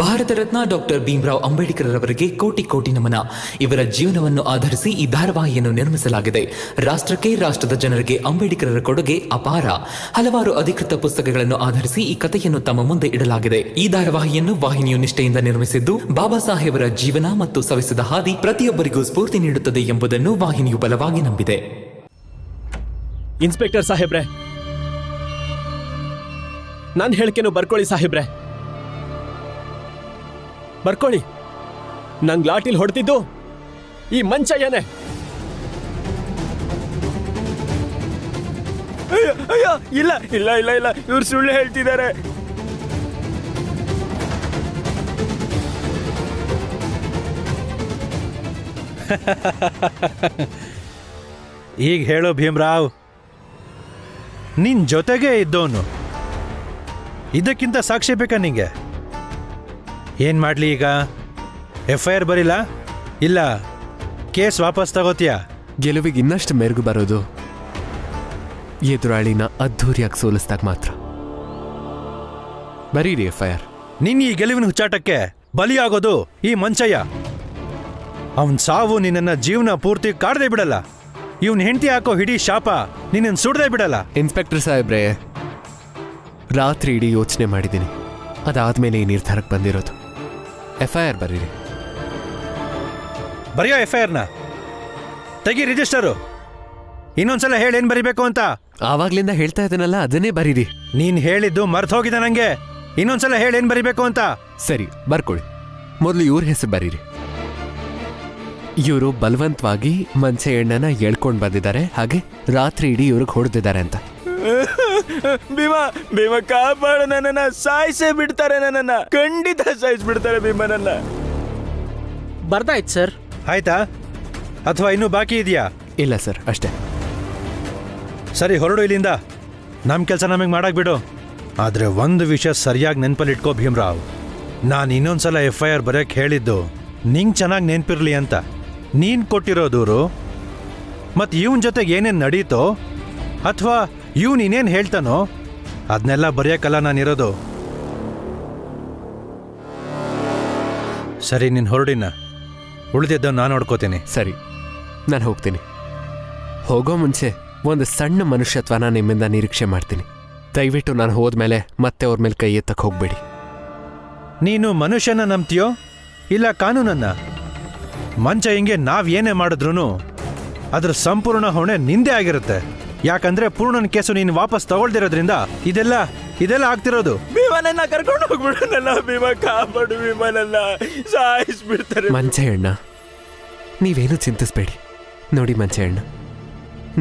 Bharat Ratna doctor Bhimrao Ambedkar ರವರಿಗೆ ಕೋಟಿ ಕೋಟಿ ನಮನ. ಇವರ ಜೀವನವನ್ನು ಆಧರಿಸಿ ಈ ಧಾರಾವಾಹಿಯನ್ನು ನಿರ್ಮಿಸಲಾಗಿದೆ. ರಾಷ್ಟ್ರಕ್ಕೆ, ರಾಷ್ಟ್ರದ ಜನರಿಗೆ ಅಂಬೇಡ್ಕರರ ಕೊಡುಗೆ ಅಪಾರ. ಹಲವಾರು ಅಧಿಕೃತ ಪುಸ್ತಕಗಳನ್ನು ಆಧರಿಸಿ ಈ ಕಥೆಯನ್ನು ತಮ್ಮ ಮುಂದೆ ಇಡಲಾಗಿದೆ. ಈ ಧಾರಾವಾಹಿಯನ್ನು ವಾಹಿನಿಯು ನಿಷ್ಠೆಯಿಂದ ನಿರ್ಮಿಸಿದ್ದು, ಬಾಬಾ ಸಾಹೇಬರ ಜೀವನ ಮತ್ತು ಸವೆಸಿದ ಹಾದಿ ಪ್ರತಿಯೊಬ್ಬರಿಗೂ ಸ್ಫೂರ್ತಿ ನೀಡುತ್ತದೆ ಎಂಬುದನ್ನು ವಾಹಿನಿಯು ಬಲವಾಗಿ ನಂಬಿದೆ. ಇನ್ಸ್ಪೆಕ್ಟರ್ ಸಾಹೇಬ್ರೆ, ನನ್ನ ಹೇಳಿಕೆನು ಬರ್ಕೊಳ್ಳಿ ಸಾಹೇಬ್ರೆ, ಬರ್ಕೊಳ್ಳಿ. ನಂಗ್ ಲಾಟಿಲ್ ಹೊಡೆದಿದ್ದು ಈ ಮಂಚಯ್ಯನೇ. ಅಯ್ಯೋ, ಇಲ್ಲ ಇಲ್ಲ ಇಲ್ಲ ಇಲ್ಲ, ಇವ್ರು ಸುಳ್ಳು ಹೇಳ್ತಿದ್ದಾರೆ. ಈಗ ಹೇಳೋ ಭೀಮರಾವ್, ನಿನ್ ಜೊತೆಗೆ ಇದ್ದವನು, ಇದಕ್ಕಿಂತ ಸಾಕ್ಷಿ ಬೇಕಾ ನಿಂಗೆ? ಏನ್ ಮಾಡ್ಲಿ ಈಗ? FIR ಬರಿಲ್ಲ, ಇಲ್ಲ ಕೇಸ್ ವಾಪಸ್ ತಗೋತೀಯಾ? ಗೆಲುವಿಗೆ ಇನ್ನಷ್ಟು ಮೆರುಗು ಬರೋದು ಎದುರಾಳಿನ ಅದ್ಧೂರಿಯಾಗಿ ಸೋಲಿಸ್ದಾಗ ಮಾತ್ರ. ಬರೀರಿ FIR. ನಿನ್ ಈ ಗೆಲುವಿನ ಹುಚ್ಚಾಟಕ್ಕೆ ಬಲಿಯಾಗೋದು ಈ ಮಂಚಯ್ಯ. ಅವನ್ ಸಾವು ನಿನ್ನ ಜೀವನ ಪೂರ್ತಿ ಕಾಡದೆ ಬಿಡಲ್ಲ. ಇವನ್ ಹೆಂಡತಿ ಹಾಕೋ ಹಿಡೀ ಶಾಪ ನಿನ್ನ ಸುಡದೆ ಬಿಡಲ್ಲ. ಇನ್ಸ್ಪೆಕ್ಟರ್ ಸಾಹೇಬ್ರೆ, ರಾತ್ರಿ ಇಡೀ ಯೋಚನೆ ಮಾಡಿದ್ದೀನಿ. ಅದಾದ್ಮೇಲೆ ಈ ನಿರ್ಧಾರಕ್ಕೆ ಬಂದಿರೋದು. FIR ಬರೀರಿ. ಬರೆಯೋ FIRನ, ತೆಗಿ ರಿಜಿಸ್ಟರು. ಇನ್ನೊಂದ್ಸಲ ಹೇಳಿ ಏನ್ ಬರಿಬೇಕು ಅಂತ. ಆವಾಗ್ಲಿಂದ ಹೇಳ್ತಾ ಇದ್ದೀನಲ್ಲ, ಅದನ್ನೇ ಬರೀರಿ. ನೀನ್ ಹೇಳಿದ್ದು ಮರ್ತ್ ಹೋಗಿದೆ ನಂಗೆ. ಇನ್ನೊಂದ್ಸಲ ಹೇಳಿ ಏನ್ ಬರಿಬೇಕು ಅಂತ. ಸರಿ, ಬರ್ಕೊಳ್ಳಿ. ಮೊದಲು ಇವ್ರ ಹೆಸರು ಬರೀರಿ. ಇವರು ಬಲವಂತವಾಗಿ ಮಂಚಯ್ಯಣ್ಣನ ಎಳ್ಕೊಂಡ್ ಬಂದಿದ್ದಾರೆ, ಹಾಗೆ ರಾತ್ರಿ ಇಡೀ ಇವ್ರಿಗೆ ಹೊಡೆದಿದ್ದಾರೆ ಅಂತ. ಭೀಮಾ, ಭೀಮಾ ಕಾಪಾಡು ನನ್ನನ್ನ. ಸಾಯಿಸೇ ಬಿಡ್ತಾರೆ ನನ್ನನ್ನ, ಖಂಡಿತ ಸಾಯಿಸ್ಬಿಡ್ತಾರೆ ಭೀಮನನ್ನ. ಬರ್ದಾಯ್ತು ಸರ್. ಆಯ್ತಾ ಅಥವಾ ಇನ್ನೂ ಬಾಕಿ ಇದೆಯಾ? ಇಲ್ಲ ಸರ್, ಅಷ್ಟೇ. ಸರಿ, ಹೊರಡು ಇಲ್ಲಿಂದ. ನಮ್ಮ ಕೆಲಸ ನಮಗೆ ಮಾಡಕ್ ಬಿಡು. ಆದ್ರೆ ಒಂದು ವಿಷಯ ಸರಿಯಾಗಿ ನೆನಪಲ್ಲಿ ಇಟ್ಕೋ ಭೀಮರಾವ್. ನಾನು ಇನ್ನೊಂದ್ಸಲ FIR ಬರೆಯಕ್ಕೆ ಹೇಳಿದ್ದು ನಿಂಗೆ ಚೆನ್ನಾಗಿ ನೆನಪಿರ್ಲಿ ಅಂತ. ನೀನ್ ಕೊಟ್ಟಿರೋ ದೂರು ಮತ್ತು ಇವನ್ ಜೊತೆಗೆ ಏನೇನು ನಡೀತೋ ಅಥವಾ ಇವನ್ ಇನ್ನೇನು ಹೇಳ್ತಾನೋ ಅದನ್ನೆಲ್ಲ ಬರೆಯೋಕ್ಕಲ್ಲ ನಾನಿರೋದು. ಸರಿ, ನೀನು ಹೊರಡಿನ. ಉಳಿದಿದ್ದ ನಾನು ನೋಡ್ಕೋತೀನಿ. ಸರಿ, ನಾನು ಹೋಗ್ತೀನಿ. ಹೋಗೋ ಮುಂಚೆ ಒಂದು ಸಣ್ಣ ಮನುಷ್ಯತ್ವನ ನಿಮ್ಮಿಂದ ನಿರೀಕ್ಷೆ ಮಾಡ್ತೀನಿ. ದಯವಿಟ್ಟು ನಾನು ಹೋದ್ಮೇಲೆ ಮತ್ತೆ ಅವ್ರ ಮೇಲೆ ಕೈ ಎತ್ತಕ್ಕೆ ಹೋಗ್ಬೇಡಿ. ನೀನು ಮನುಷ್ಯನ ನಂಬ್ತೀಯೋ ಇಲ್ಲ ಕಾನೂನನ್ನ? ಮಂಚ ಹಿಂಗೆ ನಾವೇನೇ ಮಾಡಿದ್ರೂ ಅದ್ರ ಸಂಪೂರ್ಣ ಹೊಣೆ ನಿಂದೇ ಆಗಿರುತ್ತೆ. ಯಾಕಂದ್ರೆ ಪೂರ್ಣನ ಕೇಸು ನೀನು ವಾಪಸ್ ತಗೊಳ್ದಿರೋದ್ರಿಂದ ಇದೆಲ್ಲ ಆಗ್ತಿರೋದು. ಭೀಮನನ್ನ ಕರ್ಕೊಂಡು ಹೋಗ್ಬಿಡೋಣಲ್ಲ. ಭೀಮಾ ಕಾಪಾಡು, ಭೀಮನನ್ನ ಸಾಯಿಸ್ಬಿಡ್ತಾರೆ. ಮಂಚಯ್ಯಣ್ಣ, ನೀವೇನು ಚಿಂತಿಸ್ಬೇಡಿ. ನೋಡಿ ಮಂಚಯ್ಯಣ್ಣ,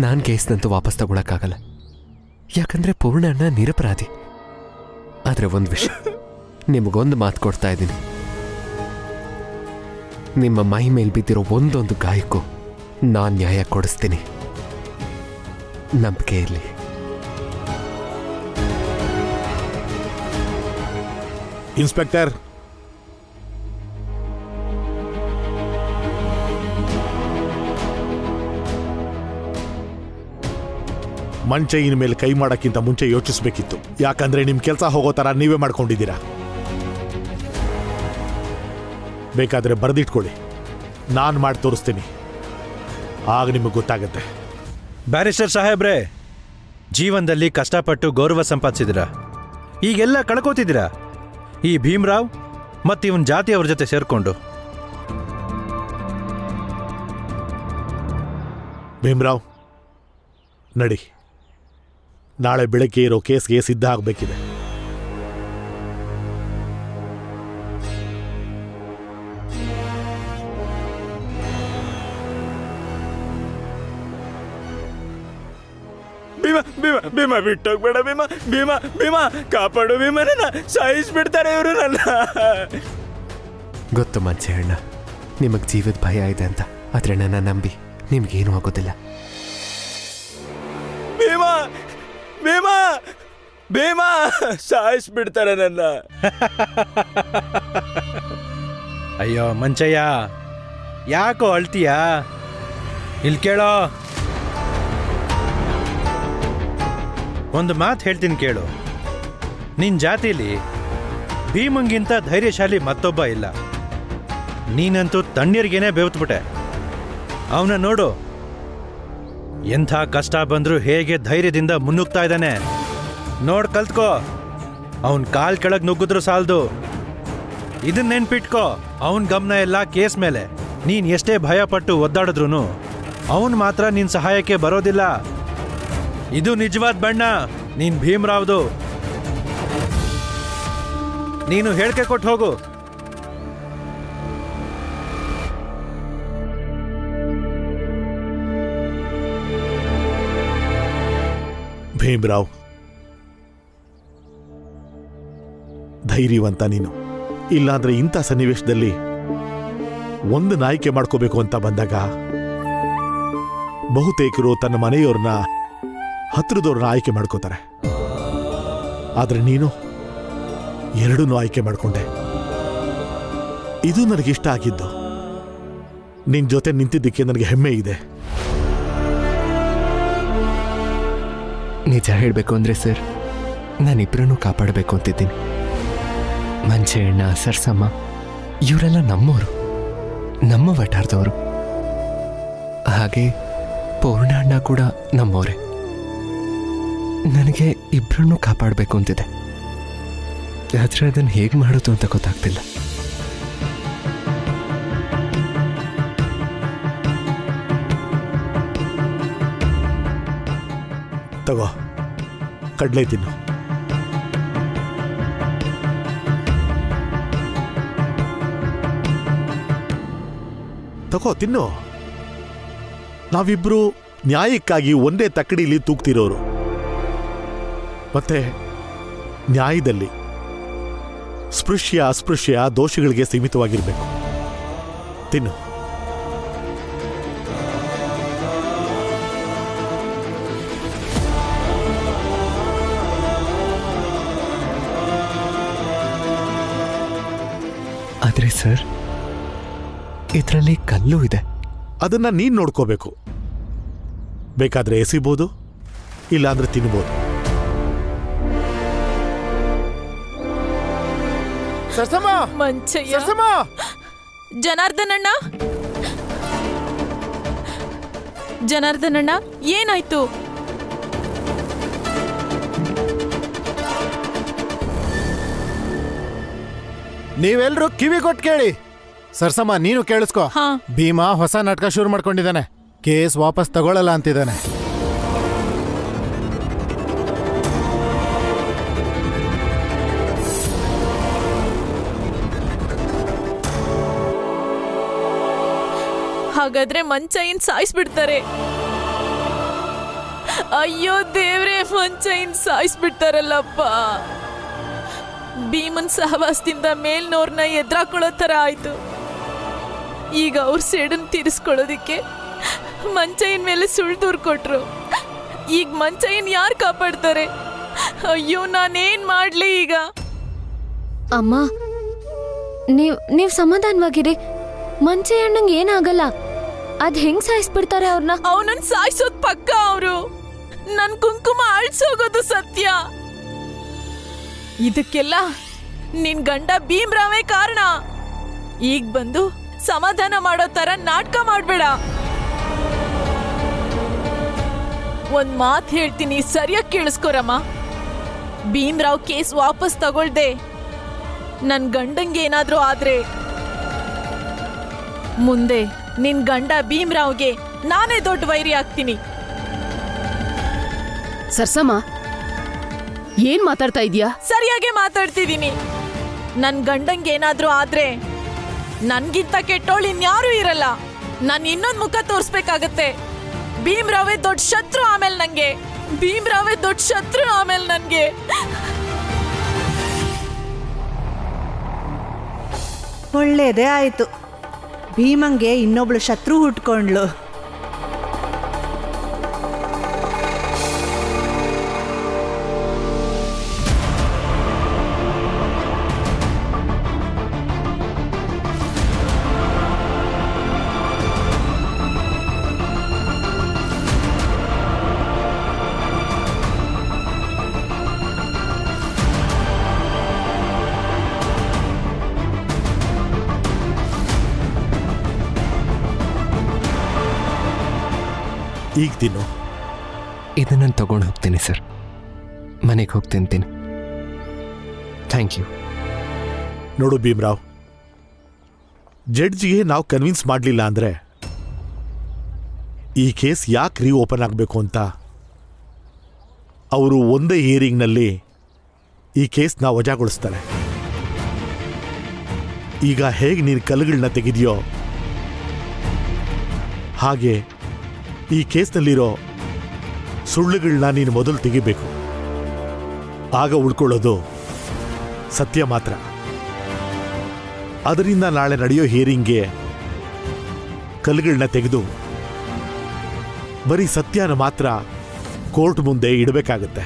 ನಾನು ಕೇಸ್ನಂತೂ ವಾಪಸ್ ತಗೊಳಕ್ಕಾಗಲ್ಲ. ಯಾಕಂದ್ರೆ ಪೂರ್ಣಣ್ಣ ನಿರಪರಾಧಿ. ಆದ್ರೆ ಒಂದು ವಿಷಯ, ನಿಮಗೊಂದು ಮಾತು ಕೊಡ್ತಾ ಇದ್ದೀನಿ. ನಿಮ್ಮ ಮೈ ಮೇಲೆ ಬಿದ್ದಿರೋ ಒಂದೊಂದು ಗಾಯಕ್ಕೂ ನಾನು ನ್ಯಾಯ ಕೊಡಿಸ್ತೀನಿ. ನಂಬಿಕೆ ಇರಲಿ. ಇನ್ಸ್ಪೆಕ್ಟರ್, ಮಂಚಯ್ಯನ ಮೇಲೆ ಕೈ ಮಾಡಕ್ಕಿಂತ ಮುಂಚೆ ಯೋಚಿಸ್ಬೇಕಿತ್ತು. ಯಾಕಂದ್ರೆ ನಿಮ್ ಕೆಲಸ ಹೋಗೋ ತರ ನೀವೇ ಮಾಡ್ಕೊಂಡಿದ್ದೀರಾ. ಬೇಕಾದ್ರೆ ಬರೆದಿಟ್ಕೊಳ್ಳಿ, ನಾನು ಮಾಡಿ ತೋರಿಸ್ತೀನಿ. ಆಗ ನಿಮಗೆ ಗೊತ್ತಾಗತ್ತೆ. ಬ್ಯಾರಿಸ್ಟರ್ ಸಾಹೇಬ್ರೆ, ಜೀವನದಲ್ಲಿ ಕಷ್ಟಪಟ್ಟು ಗೌರವ ಸಂಪಾದಿಸಿದಿರ, ಈಗೆಲ್ಲ ಕಳ್ಕೋತಿದ್ದೀರಾ ಈ ಭೀಮರಾವ್ ಮತ್ತು ಇವನ್ ಜಾತಿಯವ್ರ ಜೊತೆ ಸೇರ್ಕೊಂಡು. ಭೀಮರಾವ್, ನಡಿ. ನಾಳೆ ಬೆಳಗ್ಗೆ ಇರೋ ಕೇಸ್ಗೆ ಸಿದ್ಧ ಆಗಬೇಕಿದೆ. ಭೀಮಾ, ಭೀಮಾ, ಭೀಮಾ ಬಿಟ್ಟೋಗ್ಬೇಡ. ಭೀಮಾ, ಭೀಮಾ, ಭೀಮಾ ಕಾಪಾಡು. ಭೀಮನನ್ನ ಸಾಯಿಸ್ಬಿಡ್ತಾರೆ ಇವರು ನನ್ನ. ಗೊತ್ತು ಮಂಚಯ್ಯಣ್ಣ, ನಿಮಗೆ ಜೀವದ ಭಯ ಇದೆ ಅಂತ. ಆದ್ರೆ ನನ್ನ ನಂಬಿ ನಿಮ್ಗೇನೂ ಆಗೋದಿಲ್ಲ. ಭೀಮಾ, ಭೀಮಾ, ಭೀಮಾ ಸಾಯಿಸ್ಬಿಡ್ತಾರೆ ನನ್ನ. ಅಯ್ಯೋ ಮಂಚಯ್ಯ, ಯಾಕೋ ಅಳ್ತೀಯಾ? ಇಲ್ಲಿ ಕೇಳೋ, ಒಂದು ಮಾತು ಹೇಳ್ತೀನಿ ಕೇಳು. ನಿನ್ನ ಜಾತಿಲಿ ಭೀಮಂಗಿಂತ ಧೈರ್ಯಶಾಲಿ ಮತ್ತೊಬ್ಬ ಇಲ್ಲ. ನೀನಂತೂ ತಣ್ಣೀರ್ಗೇನೆ ಬೆವ್ತ್ಬಿಟ್ಟೆ. ಅವನ ನೋಡು, ಎಂಥ ಕಷ್ಟ ಬಂದ್ರೂ ಹೇಗೆ ಧೈರ್ಯದಿಂದ ಮುನ್ನುಗ್ತಾ ಇದ್ದಾನೆ. ನೋಡ್ ಕಲ್ತ್ಕೋ. ಅವನ್ ಕಾಲ್ ಕೆಳಗ್ ನುಗ್ಗಿದ್ರು ಸಾಲ್ದು. ಇದನ್ನ ನೆನ್ಪಿಟ್ಕೋ, ಅವನ್ ಗಮನ ಎಲ್ಲ ಕೇಸ್ ಮೇಲೆ. ನೀನ್ ಎಷ್ಟೇ ಭಯ ಪಟ್ಟು ಒದ್ದಾಡಿದ್ರು ಅವನ್ ಮಾತ್ರ ನಿನ್ ಸಹಾಯಕ್ಕೆ ಬರೋದಿಲ್ಲ. ಇದು ನಿಜವಾದ ಬಣ್ಣ ನೀನ್ ಭೀಮ್ರಾವ್ದು. ನೀನು ಹೇಳ್ಕೆ ಕೊಟ್ಟು ಹೋಗು. ಭೀಮ್ರಾವ್, ಧೈರ್ಯವಂತ ನೀನು. ಇಲ್ಲಾಂದ್ರೆ ಇಂಥ ಸನ್ನಿವೇಶದಲ್ಲಿ ಒಂದನ್ನ ಆಯ್ಕೆ ಮಾಡ್ಕೋಬೇಕು ಅಂತ ಬಂದಾಗ ಬಹುತೇಕರು ತನ್ನ ಮನೆಯವ್ರನ್ನ, ಹತ್ರದವ್ರನ್ನ ಆಯ್ಕೆ ಮಾಡ್ಕೋತಾರೆ. ಆದ್ರೆ ನೀನು ಎರಡನ್ನೂ ಆಯ್ಕೆ ಮಾಡ್ಕೊಂಡೆ. ಇದು ನನಗಿಷ್ಟ ಆಗಿದ್ದು. ನಿನ್ ಜೊತೆ ನಿಂತಿದ್ದಕ್ಕೆ ನನಗೆ ಹೆಮ್ಮೆ ಇದೆ. ನಿಜ ಹೇಳಬೇಕು ಅಂದರೆ ಸರ್, ನಾನಿಬ್ಬರನ್ನೂ ಕಾಪಾಡಬೇಕು ಅಂತಿದ್ದೀನಿ. ಮಂಚೆಯಣ್ಣ, ಸರ್ಸಮ್ಮ ಇವರೆಲ್ಲ ನಮ್ಮವರು, ನಮ್ಮ ವಟಾರದವರು. ಹಾಗೆ ಪೂರ್ಣಣ್ಣ ಕೂಡ ನಮ್ಮವರೇ. ನನಗೆ ಇಬ್ಬರನ್ನೂ ಕಾಪಾಡಬೇಕು ಅಂತಿದೆ. ಆದರೆ ಅದನ್ನು ಹೇಗೆ ಮಾಡೋದು ಅಂತ ಗೊತ್ತಾಗ್ತಿಲ್ಲ. ತಗೋ, ಕಡ್ಲೆ ತಿನ್ನು. ತಗೋ ತಿನ್ನು. ನಾವಿಬ್ರು ನ್ಯಾಯಕ್ಕಾಗಿ ಒಂದೇ ತಕ್ಕಡಿಲಿ ತೂಗ್ತಿರೋರು. ಮತ್ತೆ ನ್ಯಾಯದಲ್ಲಿ ಸ್ಪೃಶ್ಯ ಅಸ್ಪೃಶ್ಯ ದೋಷಗಳಿಗೆ ಸೀಮಿತವಾಗಿರ್ಬೇಕು. ತಿನ್ನು. ಆದರೆ ಸರ್, ಇದರಲ್ಲಿ ಕಲ್ಲು ಇದೆ. ಅದನ್ನ ನೀನ್ ನೋಡ್ಕೋಬೇಕು. ಬೇಕಾದ್ರೆ ಎಸಿಬೋದು, ಇಲ್ಲಾಂದ್ರೆ ತಿನ್ಬೋದು. ಮಂಚಯ್ಯ, ಜನಾರ್ದನಣ್ಣ, ಜನಾರ್ದನಣ್ಣ ಏನಾಯ್ತು? ನೀವೆಲ್ರೂ ಕಿವಿ ಕೊಟ್ಟು ಕೇಳಿ. ಸರ್ಸಮ್ಮ, ನೀನು ಕೇಳಿಸ್ಕೊ. ಹಾ. ಭೀಮಾ ಹೊಸ ನಾಟಕ ಶುರು ಮಾಡ್ಕೊಂಡಿದ್ದಾನೆ. ಕೇಸ್ ವಾಪಸ್ ತಗೊಳ್ಳಲ್ಲ ಅಂತಿದ್ದಾನೆ. ಹಾಗಾದ್ರೆ ಮಂಚಯ್ಯನ್ ಸಾಯಿಸ್ಬಿಡ್ತಾರೆ. ಅಯ್ಯೋ ದೇವ್ರೆ, ಮಂಚಯ್ಯನ್ ಸಾಯಿಸ್ಬಿಡ್ತಾರಲ್ಲಪ್ಪ. ಭೀಮನ್ ಸಹವಾಸದಿಂದ ಮೇಲ್ನೋರ್ನ ಎದುರಾಕೊಳ್ಳೋ ತರ ಆಯ್ತು. ಈಗ ಅವ್ರ ಸೇಡನ್ ತೀರಿಸ್ಕೊಳ್ಳೋದಿಕ್ಕೆ ಮಂಚಯ್ಯನ್ ಮೇಲೆ ಸುಳ್ಳು ದೂರು ಕೊಟ್ರು. ಈಗ ಮಂಚಯ್ಯನ್ ಯಾರು ಕಾಪಾಡ್ತಾರೆ? ಅಯ್ಯೋ, ನಾನೇನ್ ಮಾಡ್ಲಿ ಈಗ? ಅಮ್ಮ, ನೀವ್ ಸಮಾಧಾನವಾಗಿರಿ. ಮಂಚಯ್ಯ ಅಣ್ಣಂಗೆ ಏನಾಗಲ್ಲ. ಅದ್ ಹೆಂಗ್ ಸಾಯಿಸ್ಬಿಡ್ತಾರೆ ಅವ್ರನ್ನ? ಅವನನ್ನ ಸಾಯಿಸೋದ್ ಪಕ್ಕ. ಅವರು ನನ್ ಕುಂಕುಮ ಅಳ್ಸೋಗೋದು ಸತ್ಯ. ಇದಕ್ಕೆಲ್ಲ ನಿನ್ ಗಂಡ ಭೀಮ್ರಾವೇ ಕಾರಣ. ಈಗ ಬಂದು ಸಮಾಧಾನ ಮಾಡೋ ತರ ನಾಟಕ ಮಾಡ್ಬೇಡ. ಒಂದ್ ಮಾತ್ ಹೇಳ್ತೀನಿ, ಸರಿಯಾಗಿ ಕೇಳಿಸ್ಕೊರಮ್ಮ. ಭೀಮ್ರಾವ್ ಕೇಸ್ ವಾಪಸ್ ತಗೊಳ್ದೆ ನನ್ ಗಂಡಂಗೆ ಏನಾದ್ರೂ ಆದ್ರೆ ಮುಂದೆ ನಿನ್ ಗಂಡ ಭೀಮ್ರಾವ್ಗೆ ನಾನೇ ದೊಡ್ಡ ವೈರಿ ಆಗ್ತೀನಿ. ಸರ್ಸಮ್ಮ, ಏನ್ ಮಾತಾಡ್ತಾ ಇದ್ಯಾ? ಸರಿಯಾಗೆ ಮಾತಾಡ್ತಿದ್ದೀನಿ. ನನ್ ಗಂಡಂಗೆ ಏನಾದ್ರೂ ಆದ್ರೆ ನನ್ಗಿಂತ ಕೆಟ್ಟೋಳು ಇನ್ಯಾರೂ ಇರಲ್ಲ. ನಾನು ಇನ್ನೊಂದ್ ಮುಖ ತೋರ್ಸ್ಬೇಕಾಗತ್ತೆ. ಭೀಮ್ರಾವೇ ದೊಡ್ಡ ಶತ್ರು ಆಮೇಲೆ ನಂಗೆ. ಭೀಮ್ರಾವೇ ದೊಡ್ಡ ಶತ್ರು ಆಮೇಲೆ ನನ್ಗೆ. ಒಳ್ಳೇದೇ ಆಯ್ತು. ಭೀಮಂಗೆ ಇನ್ನೊಬ್ಳು ಶತ್ರು ಹುಟ್ಕೊಂಡ್ಲು. ಈಗ ತಿನ್ನು. ಇದನ್ನ ನಾನು ತಗೊಂಡು ಹೋಗ್ತೀನಿ ಸರ್. ಮನೆಗೆ ಹೋಗಿ ತಿಂತೀನಿ. Thank you. ನೋಡು ಭೀಮ್ರಾವ್, ಜಡ್ಜ್ಗೆ ನಾವು ಕನ್ವಿನ್ಸ್ ಮಾಡಲಿಲ್ಲ ಅಂದರೆ ಈ ಕೇಸ್ ಯಾಕೆ ಓಪನ್ ಆಗಬೇಕು ಅಂತ ಅವರು ಒಂದೇ ಹಿಯರಿಂಗ್ನಲ್ಲಿ ಈ ಕೇಸ್ನ ವಜಾಗೊಳಿಸ್ತಾರೆ. ಈಗ ಹೇಗೆ ನೀನು ಕಲ್ಲುಗಳನ್ನ ತೆಗೆದೆಯೋ ಹಾಗೆ ಈ ಕೇಸ್ನಲ್ಲಿರೋ ಸುಳ್ಳುಗಳನ್ನ ನೀನು ಮೊದಲು ತೆಗಿಬೇಕು. ಆಗ ಉಳ್ಕೊಳ್ಳೋದು ಸತ್ಯ ಮಾತ್ರ. ಅದರಿಂದ ನಾಳೆ ನಡೆಯೋ ಹಿಯರಿಂಗ್ಗೆ ಕಲ್ಲುಗಳನ್ನ ತೆಗೆದು ಬರೀ ಸತ್ಯನ ಮಾತ್ರ ಕೋರ್ಟ್ ಮುಂದೆ ಇಡಬೇಕಾಗತ್ತೆ.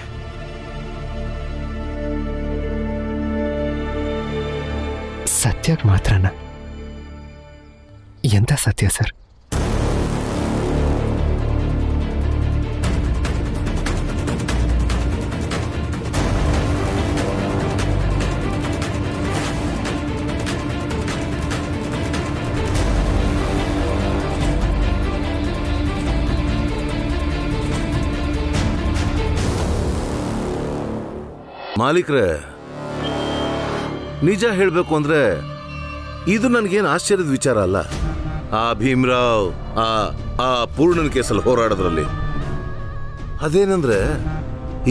ಸತ್ಯಕ್ಕೆ ಮಾತ್ರನಾ? ಎಂಥ ಸತ್ಯ ಸರ್? ಮಾಲೀಕ್ರೆ, ನಿಜ ಹೇಳಬೇಕು ಅಂದ್ರೆ ಇದು ನನಗೇನು ಆಶ್ಚರ್ಯದ ವಿಚಾರ ಅಲ್ಲ. ಆ ಭೀಮ್ರಾವ್ ಆ ಪೂರ್ಣನ್ ಕೇಸಲ್ಲಿ ಹೋರಾಡೋದ್ರಲ್ಲಿ ಅದೇನಂದ್ರೆ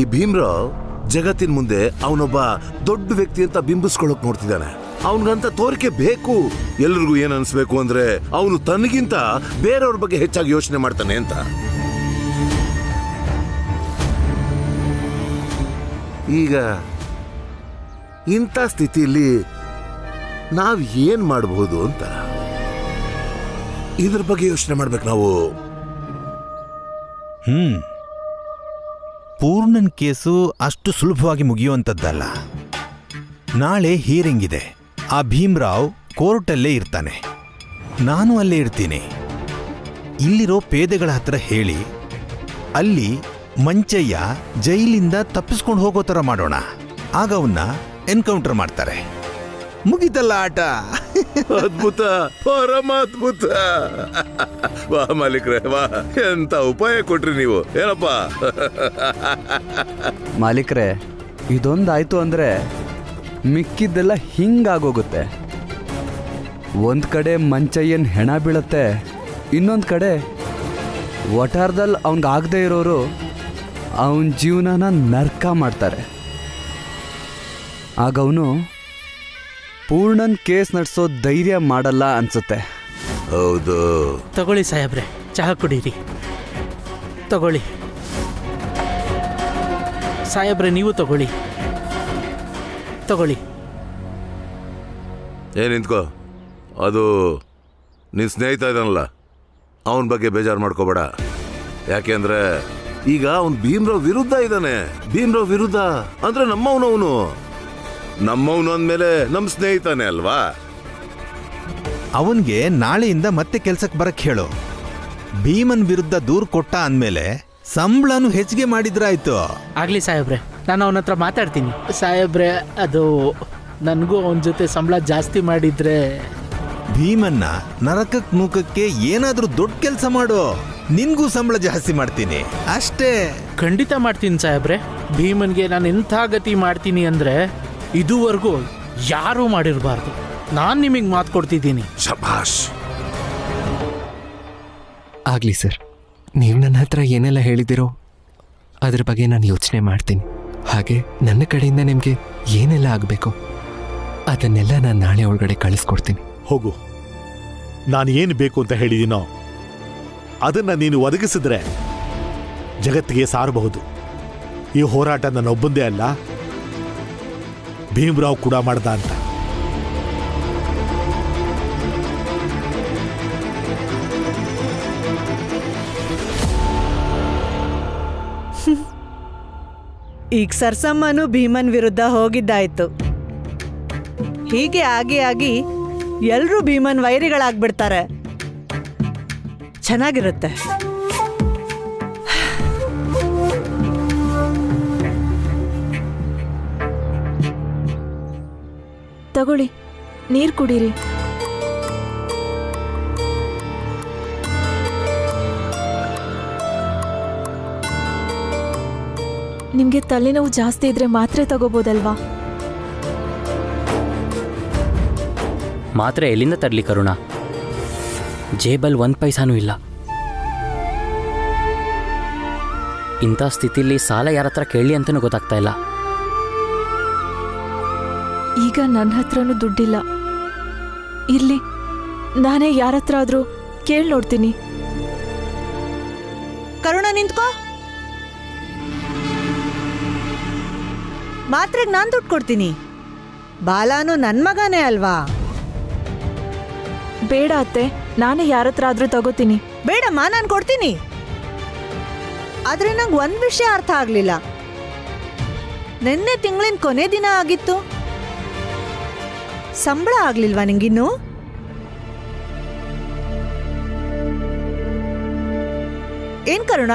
ಈ ಭೀಮ್ರಾವ್ ಜಗತ್ತಿನ ಮುಂದೆ ಅವನೊಬ್ಬ ದೊಡ್ಡ ವ್ಯಕ್ತಿ ಅಂತ ಬಿಂಬಿಸ್ಕೊಳ್ಳೋಕ್ ನೋಡ್ತಿದ್ದಾನೆ. ಅವನಿಗಂತ ತೋರಿಕೆ ಬೇಕು. ಎಲ್ರಿಗೂ ಏನ್ ಅನ್ಸ್ಬೇಕು ಅಂದ್ರೆ ಅವನು ತನಗಿಂತ ಬೇರೆಯವ್ರ ಬಗ್ಗೆ ಹೆಚ್ಚಾಗಿ ಯೋಚನೆ ಮಾಡ್ತಾನೆ ಅಂತ. ಈಗ ಇಂಥ ಸ್ಥಿತಿಯಲ್ಲಿ ನಾವ್ ಏನ್ ಮಾಡಬಹುದು ಅಂತ ಇದ್ರ ಬಗ್ಗೆ ಯೋಚನೆ ಮಾಡ್ಬೇಕು ನಾವು. ಪೂರ್ಣನ್ ಕೇಸು ಅಷ್ಟು ಸುಲಭವಾಗಿ ಮುಗಿಯುವಂಥದ್ದಲ್ಲ. ನಾಳೆ ಹಿಯರಿಂಗ್ ಇದೆ. ಆ ಭೀಮ್ರಾವ್ ಕೋರ್ಟಲ್ಲೇ ಇರ್ತಾನೆ, ನಾನು ಅಲ್ಲೇ ಇರ್ತೀನಿ. ಇಲ್ಲಿರೋ ಪೇದೆಗಳ ಹತ್ರ ಹೇಳಿ ಅಲ್ಲಿ ಮಂಚಯ್ಯ ಜೈಲಿಂದ ತಪ್ಪಿಸ್ಕೊಂಡು ಹೋಗೋ ಥರ ಮಾಡೋಣ. ಆಗ ಅವನ್ನ ಎನ್ಕೌಂಟರ್ ಮಾಡ್ತಾರೆ. ಮುಗಿತಲ್ಲ ಆಟ. ಅದ್ಭುತ, ಪರಮಾದ್ಭುತ. ವಾ ಮಾಲೀಕ್ರೆ, ವಾ, ಎಂತ ಉಪಾಯ ಕೊಟ್ರಿ ನೀವು. ಏನಪ್ಪ ಮಾಲೀಕ್ರೆ, ಇದೊಂದಾಯ್ತು ಅಂದ್ರೆ ಮಿಕ್ಕಿದ್ದೆಲ್ಲ ಹಿಂಗಾಗೋಗುತ್ತೆ. ಒಂದ್ ಕಡೆ ಮಂಚಯ್ಯನ್ ಹೆಣ ಬೀಳತ್ತೆ, ಇನ್ನೊಂದ್ ಕಡೆ ವಟಾರದಲ್ಲಿ ಅವನ್ಗಾಗದೇ ಇರೋರು ಅವನ ಜೀವನನ ನರ್ಕ ಮಾಡ್ತಾರೆ. ಆಗ ಅವನು ಪೂರ್ಣನ್ ಕೇಸ್ ನಡೆಸೋ ಧೈರ್ಯ ಮಾಡಲ್ಲ ಅನ್ಸುತ್ತೆ. ಹೌದು. ತಗೊಳ್ಳಿ ಸಾಹೇಬ್ರೆ, ಚಹಾ ಕುಡೀರಿ. ತಗೊಳ್ಳಿ ಸಾಹೇಬ್ರೆ, ನೀವು ತಗೊಳ್ಳಿ. ನಿಂತ್ಕೋ. ಅದು ನಿನ್ ಸ್ನೇಹಿತ ಇದಾನಲ್ಲ, ಅವನ ಬಗ್ಗೆ ಬೇಜಾರು ಮಾಡ್ಕೋಬೇಡ. ಯಾಕೆಂದ್ರೆ ಈಗ ಅವನು ಭೀಮ್ರಾವ್ ವಿರುದ್ಧ ಇದ್ದಾನೆ. ಭೀಮ್ರಾವ್ ವಿರುದ್ಧ ಅಂದ್ರೆ ನಮ್ಮವನು ಅಂದ್ಮೇಲೆ ನಮ್ಮ ಸ್ನೇಹಿತನೇ ಅಲ್ವಾ. ಅವನ್ಗೆ ನಾಳೆಯಿಂದ ಮತ್ತೆ ಕೆಲ್ಸಕ್ಕೆ ಬರಕ್ ಹೇಳು. ಭೀಮನ್ ವಿರುದ್ಧ ದೂರು ಕೊಟ್ಟ ಅಂದ್ಮೇಲೆ ಸಂಬಳನು ಹೆಚ್ಚಿಗೆ ಮಾಡಿದ್ರಾಯ್ತು. ಆಗ್ಲಿ ಸಾಹೇಬ್ರೆ, ನಾನು ಅವನ ಹತ್ರ ಮಾತಾಡ್ತೀನಿ. ಸಾಹೇಬ್ರೆ, ಅದು ನನಗೂ ಅವನ ಜೊತೆ ಸಂಬಳ ಜಾಸ್ತಿ ಮಾಡಿದ್ರೆ ಭೀಮನ್ನ ನರಕಕ್ಕೆ ನೂಕಕ್ಕೆ ಏನಾದ್ರೂ ದೊಡ್ಡ ಕೆಲಸ ಮಾಡು, ನಿನ್ಗೂ ಸಂಬಳ ಜಾಸ್ತಿ ಮಾಡ್ತೀನಿ ಅಷ್ಟೇ. ಖಂಡಿತ ಮಾಡ್ತೀನಿ ಸಾಹೇಬ್ರೆ. ಭೀಮನ್ಗೆ ನಾನು ಎಂಥ ಗತಿ ಮಾಡ್ತೀನಿ ಅಂದ್ರೆ ಇದುವರೆಗೂ ಯಾರೂ ಮಾಡಿರಬಾರ್ದು. ನಾನು ನಿಮಗೆ ಮಾತು ಕೊಡ್ತಿದ್ದೀನಿ. ಶಭಾಷ್. ಆಗಲಿ ಸರ್, ನೀವು ನನ್ನ ಹತ್ರ ಏನೆಲ್ಲ ಹೇಳಿದಿರೋ ಅದ್ರ ಬಗ್ಗೆ ನಾನು ಯೋಚನೆ ಮಾಡ್ತೀನಿ. ಹಾಗೆ ನನ್ನ ಕಡೆಯಿಂದ ನಿಮಗೆ ಏನೆಲ್ಲ ಆಗಬೇಕು ಅದನ್ನೆಲ್ಲ ನಾನು ನಾಳೆ ಒಳಗಡೆ ಕಳಿಸ್ಕೊಡ್ತೀನಿ. ಹೋಗು. ನಾನು ಏನು ಬೇಕು ಅಂತ ಹೇಳಿದ್ದೀನೋ ಅದನ್ನ ನೀನು ಒದಗಿಸಿದ್ರೆ ಜಗತ್ತಿಗೆ ಸಾರಬಹುದು. ಈ ಹೋರಾಟ ನನ್ನೊಬ್ಬಂದೇ ಅಲ್ಲ, ಭೀಮ್ರಾವ್ ಕೂಡ ಮಾಡ್ದ ಅಂತ. ಈಗ ಸರ್ಸಮ್ಮನು ಭೀಮನ್ ವಿರುದ್ಧ ಹೋಗಿದ್ದಾಯ್ತು. ಹೀಗೆ ಆಗಿ ಎಲ್ರೂ ಭೀಮನ್ ವೈರಿಗಳಾಗ್ಬಿಡ್ತಾರೆ. ಚೆನ್ನಾಗಿರುತ್ತೆ. ತಗೊಳ್ಳಿ, ನೀರು ಕುಡೀರಿ. ನಿಮ್ಗೆ ತಲೆನೋವು ಜಾಸ್ತಿ ಇದ್ರೆ ಮಾತ್ರೆ ತಗೋಬೋದಲ್ವಾ? ಮಾತ್ರೆ ಎಲ್ಲಿಂದ ತರಲಿ ಕರುಣ? ಜೇಬಲ್ 1 ಪೈಸಾನೂ ಇಲ್ಲ. ಇಂಥ ಸ್ಥಿತಿಲಿ ಸಾಲ ಯಾರ ಹತ್ರ ಕೇಳಲಿ ಅಂತಲೂ ಗೊತ್ತಾಗ್ತಾ ಇಲ್ಲ. ಈಗ ನನ್ನ ಹತ್ರನೂ ದುಡ್ಡಿಲ್ಲ. ಇರ್ಲಿ, ನಾನೇ ಯಾರ ಹತ್ರ ಆದ್ರೂ ಕೇಳಿ ನೋಡ್ತೀನಿ. ಕರುಣ ನಿಂತ್ಕೋ. ಮಾತ್ರೆಗೆ ನಾನು ದುಡ್ಡು ಕೊಡ್ತೀನಿ. ಬಾಲಾನು ನನ್ನ ಮಗನೇ ಅಲ್ವಾ? ಬೇಡ ಅತ್ತೆ, ನಾನೇ ಯಾರ ಹತ್ರ ಆದ್ರೂ ತಗೋತೀನಿ. ಬೇಡಮ್ಮ, ನಾನು ಕೊಡ್ತೀನಿ. ಆದ್ರೆ ನಂಗೆ ಒಂದು ವಿಷಯ ಅರ್ಥ ಆಗ್ಲಿಲ್ಲ. ನಿನ್ನೆ ತಿಂಗಳಿನ ಕೊನೆ ದಿನ ಆಗಿತ್ತು, ಸಂಬಳ ಆಗ್ಲಿಲ್ವಾ ನಿಂಗಿನ್ನು? ಏನ್ ಕರುಣ,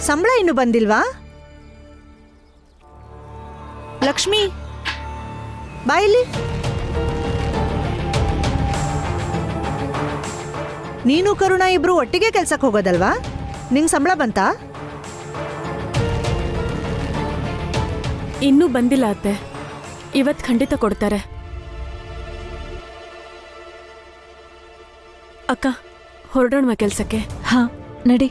ಸಂಬಳ ಇನ್ನು ಬಂದಿಲ್ವಾ? ಲಕ್ಷ್ಮಿ, ಬಾಯಿಲಿ. ನೀನು ಕರುಣ ಇಬ್ರು ಒಟ್ಟಿಗೆ ಕೆಲ್ಸಕ್ಕೆ ಹೋಗೋದಲ್ವಾ? ನಿಂಗೆ ಸಂಬಳ ಬಂತಾ? ಇನ್ನೂ ಬಂದಿಲ್ಲ ಅತ್ತೆ, ಇವತ್ತು ಖಂಡಿತ ಕೊಡ್ತಾರೆ. ಅಕ್ಕ, ಹೊರಡೋಣ ಕೆಲ್ಸಕ್ಕೆ. ಹಾ, ನಡಿ.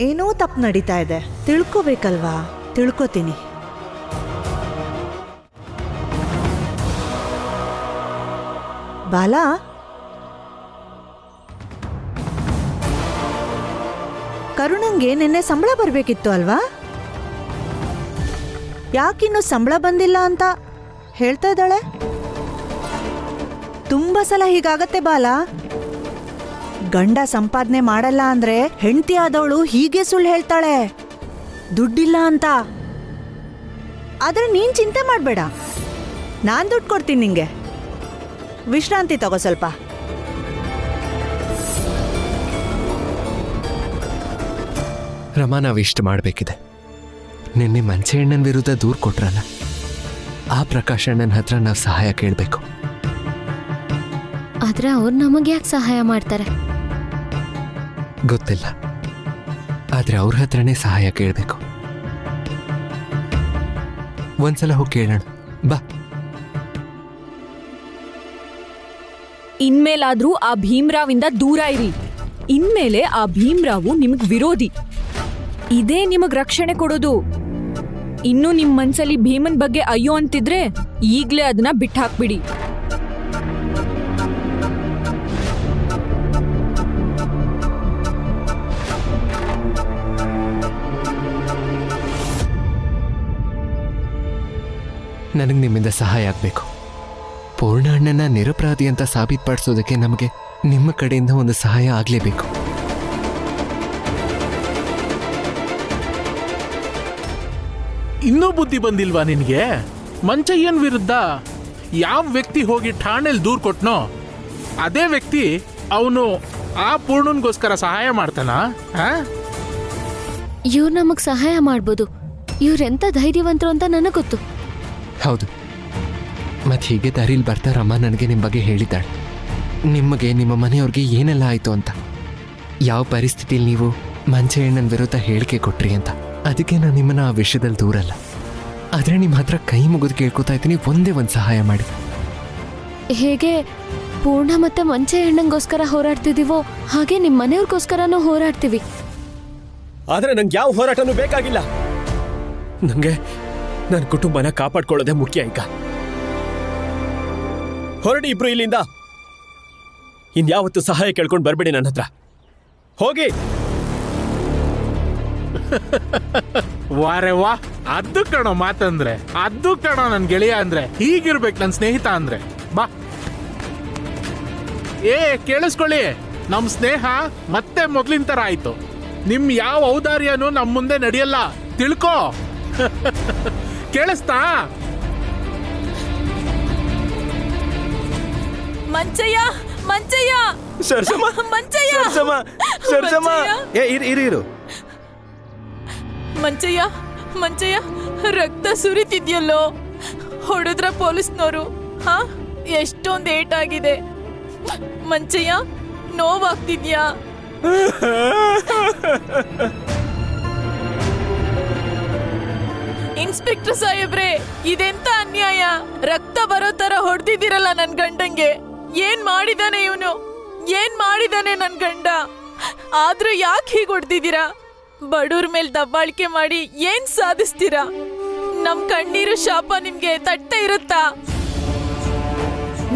ಏನೋ ತಪ್ಪು ನಡೀತಾ ಇದೆ, ತಿಳ್ಕೋಬೇಕಲ್ವಾ? ತಿಳ್ಕೊತೀನಿ. ಬಾಲಾ, ಕರುಣಂಗೆ ನಿನ್ನೆ ಸಂಬಳ ಬರಬೇಕಿತ್ತು ಅಲ್ವಾ? ಯಾಕಿನ್ನು ಸಂಬಳ ಬಂದಿಲ್ಲ ಅಂತ ಹೇಳ್ತಾ ಇದ್ದಾಳೆ? ತುಂಬಾ ಸಲ ಹೀಗಾಗತ್ತೆ ಬಾಲಾ. ಗಂಡ ಸಂಪಾದನೆ ಮಾಡಲ್ಲ ಅಂದ್ರೆ ಹೆಂಡತಿ ಆದವಳು ಹೀಗೆ ಸುಳ್ಳು ಹೇಳ್ತಾಳೆ, ದುಡ್ಡಿಲ್ಲ ಅಂತ. ಆದ್ರೆ ನೀನ್ ಚಿಂತೆ ಮಾಡಬೇಡ, ನಾನ್ ದುಡ್ಡು ಕೊಡ್ತೀನಿ ನಿಂಗೆ. ವಿಶ್ರಾಂತಿ ತಗೋ ಸ್ವಲ್ಪ. ರಮಾ, ನಾವಿಷ್ಟು ಮಾಡಬೇಕಿದೆ. ನಿನ್ನೆ ಮಂಚೆಣ್ಣನ ವಿರುದ್ಧ ದೂರು ಕೊಟ್ರಲ್ಲ, ಆ ಪ್ರಕಾಶ್ ಅಣ್ಣನ ಹತ್ರ ನಾವು ಸಹಾಯ ಕೇಳಬೇಕು. ಆದ್ರೆ ಅವ್ರು ನಮಗೆ ಯಾಕೆ ಸಹಾಯ ಮಾಡ್ತಾರೆ? ಗೊತ್ತಿಲ್ಲ, ಆದ್ರೆ ಅವ್ರ ಹತ್ರನೇ ಸಹಾಯ ಕೇಳಬೇಕು. ಒಂದ್ಸಲ ಹೋಗಿ ಕೇಳೋಣ ಬಾ. ಇನ್ಮೇಲಾದ್ರೂ ಆ ಭೀಮ್ರಾವಿಂದ ದೂರ ಇರಿ. ಇನ್ಮೇಲೆ ಆ ಭೀಮ್ರಾವು ನಿಮಗ್ ವಿರೋಧಿ. ಇದೇ ನಿಮಗ್ ರಕ್ಷಣೆ ಕೊಡೋದು. ಇನ್ನು ನಿಮ್ ಮನ್ಸಲ್ಲಿ ಭೀಮನ್ ಬಗ್ಗೆ ಅಯ್ಯೋ ಅಂತಿದ್ರೆ ಈಗ್ಲೇ ಅದನ್ನ ಬಿಟ್ಟಾಕ್ಬಿಡಿ. ನನಗೆ ನಿಮ್ಮಿಂದ ಸಹಾಯ ಆಗಬೇಕು. ಪೂರ್ಣ ಅಣ್ಣನ ನಿರಪರಾಧಿ ಅಂತ ಸಾಬೀತುಪಡಿಸೋದಕ್ಕೆ ನಮಗೆ ನಿಮ್ಮ ಕಡೆಯಿಂದ ಒಂದು ಸಹಾಯ ಆಗಲೇಬೇಕು. ಇನ್ನೂ ಬುದ್ಧಿ ಬಂದಿಲ್ವಾ ನಿನಗೆ? ಮಂಚಯ್ಯನ್ ವಿರುದ್ಧ ಯಾವ ವ್ಯಕ್ತಿ ಹೋಗಿ ಠಾಣೆಲ್ ದೂರು ಕೊಟ್ನೋ ಅದೇ ವ್ಯಕ್ತಿ ಅವನು ಆ ಪೂರ್ಣನ್ಗೋಸ್ಕರ ಸಹಾಯ ಮಾಡ್ತಾನ? ಇವ್ರು ನಮಗ್ ಸಹಾಯ ಮಾಡ್ಬೋದು. ಇವ್ರೆಂತ ಧೈರ್ಯವಂತರು ಅಂತ ನನಗೆ ಗೊತ್ತು. ಹೌದು, ಮತ್ತೆ ಹೀಗೆ ದಾರಿಲಿ ಬರ್ತಾ ರಮ್ಮ ನನಗೆ ನಿಮ್ಮ ಬಗ್ಗೆ ಹೇಳಿದ್ದಾಳೆ. ನಿಮಗೆ, ನಿಮ್ಮ ಮನೆಯವ್ರಿಗೆ ಏನೆಲ್ಲ ಆಯಿತು ಅಂತ, ಯಾವ ಪರಿಸ್ಥಿತಿಲಿ ನೀವು ಮಂಚಯ್ಯಣ್ಣನ ವಿರುದ್ಧ ಹೇಳಿಕೆ ಕೊಟ್ರಿ ಅಂತ. ಅದಕ್ಕೆ ನಾನು ನಿಮ್ಮನ್ನ ಆ ವಿಷಯದಲ್ಲಿ ದೂರಲ್ಲ. ಆದರೆ ನಿಮ್ಮ ಹತ್ರ ಕೈ ಮುಗಿದು ಕೇಳ್ಕೊತಾ ಇದ್ದೀನಿ, ಒಂದೇ ಒಂದು ಸಹಾಯ ಮಾಡಿ. ಹೇಗೆ ಪೂರ್ಣ ಮತ್ತೆ ಮಂಚಯ್ಯಣ್ಣಂಗೋಸ್ಕರ ಹೋರಾಡ್ತಿದೀವೋ ಹಾಗೆ ನಿಮ್ಮ ಮನೆಯವ್ರಿಗೋಸ್ಕರನೂ ಹೋರಾಡ್ತೀವಿ. ಆದರೆ ನಂಗೆ ಯಾವ ಹೋರಾಟನೂ ಬೇಕಾಗಿಲ್ಲ. ನನಗೆ ನನ್ನ ಕುಟುಂಬನ ಕಾಪಾಡ್ಕೊಳ್ಳೋದೇ ಮುಖ್ಯ. ಈಗ ಹೊರಡಿ ಇಬ್ರು ಇಲ್ಲಿಂದ. ಇನ್ಯಾವತ್ತು ಸಹಾಯ ಕೇಳ್ಕೊಂಡು ಬರ್ಬೇಡಿ ನನ್ನ ಹತ್ರ. ಹೋಗಿ. ವಾರೆ ವಾ, ಅದು ಕಣೋ ಮಾತಂದ್ರೆ, ಅದು ಕಣೋ ನನ್ ಗೆಳೆಯ ಅಂದ್ರೆ. ಹೀಗಿರ್ಬೇಕು ನನ್ನ ಸ್ನೇಹಿತ ಅಂದ್ರೆ. ಬಾ. ಕೇಳಿಸ್ಕೊಳ್ಳಿ, ನಮ್ ಸ್ನೇಹ ಮತ್ತೆ ಮೊದ್ಲಿನ ತರ ಆಯ್ತು. ನಿಮ್ ಯಾವ ಔದಾರ್ಯನೂ ನಮ್ ಮುಂದೆ ನಡೆಯಲ್ಲ, ತಿಳ್ಕೋ. ಕೇಳಿಸ್ತಾ? ಮಂಚಯ್ಯ, ಮಂಚಯ್ಯ, ಸರ್ಸಮ್ಮ, ಮಂಚಯ್ಯ, ಸರ್ಸಮ್ಮ, ಸರ್ಸಮ್ಮ. ಇರು. ಮಂಚಯ್ಯ, ಮಂಚಯ್ಯ, ರಕ್ತ ಸುರಿತಿದ್ಯಲ್ಲೋ. ಹೊಡೆದ್ರ ಪೊಲೀಸ್ನವರು. ಹಾ, ಎಷ್ಟೊಂದು ಏಟಾಗಿದೆ. ಮಂಚಯ್ಯ, ನೋವಾಗ್ತಿದ್ಯಾ? ಇನ್ಸ್ಪೆಕ್ಟರ್ ಸಾಹೇಬ್ರೆ, ಇದೆಂತ ಅನ್ಯಾಯ? ರಕ್ತ ಬರೋ ತರ ಹೊಡೆದಿದ್ದೀರಲ್ಲ ನನ್ ಗಂಡಂಗೆ. ಏನ್ ಮಾಡಿದಾನೆ ಇವನು? ಏನ್ ಮಾಡಿದಾನೆ ನನ್ ಗಂಡ? ಆದ್ರೂ ಯಾಕೆ ಹೀಗೆ ಹೊಡೆದಿದ್ದೀರಾ? ಬಡವ್ರ ಮೇಲೆ ದಬ್ಬಾಳಿಕೆ ಮಾಡಿ ಏನ್ ಸಾಧಿಸ್ತೀರಾ? ನಮ್ ಕಣ್ಣೀರು ಶಾಪ ನಿಮ್ಗೆ ತಟ್ಟೆ ಇರುತ್ತಾ?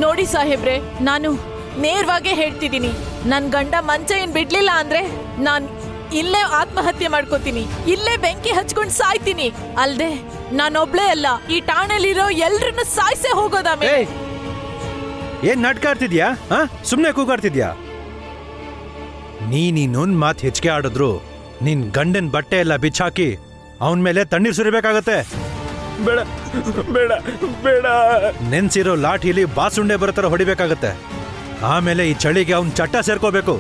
ನೋಡಿ ಸಾಹೇಬ್ರೆ, ನಾನು ನೇರವಾಗಿ ಹೇಳ್ತಿದ್ದೀನಿ, ನನ್ ಗಂಡ ಮಂಚಯ್ಯನ್ ಬಿಡ್ಲಿಲ್ಲ ಅಂದ್ರೆ ನಾನ್ ಇಲ್ಲೇ ಆತ್ಮಹತ್ಯೆ ಮಾಡ್ಕೋತೀನಿ, ಇಲ್ಲೇ ಬೆಂಕಿ ಹಚ್ಕೊಂಡ್ ಸಾಯ್ತೀನಿ. ಅಲ್ದೆ ನಾನೊಬ್ಳೇ ಅಲ್ಲ, ಈ ಠಾಣೆಲಿರೋ ಎಲ್ರನ್ನ ಸಾಯ್ಸೇ ಹೋಗೋದಾಮೆ. ಏನ್ ನಾಟಕ ಆಡ್ತಿದ್ಯಾ? ಸುಮ್ನೆ ಕೂಗಾಡ್ತಿದ್ಯಾ? ನೀನೊಂದ್ ಮಾತು ಹೆಚ್ಚಿಗೆ ಆಡಿದ್ರು ನಿನ್ ಗಂಡನ್ ಬಟ್ಟೆ ಎಲ್ಲ ಬಿಚ್ಚಾಕಿ ಅವನ್ ಮೇಲೆ ತಣ್ಣೀರ್ ಸುರಿಬೇಕಾಗತ್ತೆ. ಬೇಡ ಬೇಡ ಬೇಡ. ನೆನ್ಸಿರೋ ಲಾಠಿಲಿ ಬಾಸುಂಡೆ ಬರೋ ತರ ಹೊಡಿಬೇಕಾಗತ್ತೆ. ಆಮೇಲೆ ಈ ಚಳಿಗೆ ಅವ್ನ್ ಚಟ್ಟ ಸೇರ್ಕೋಬೇಕು.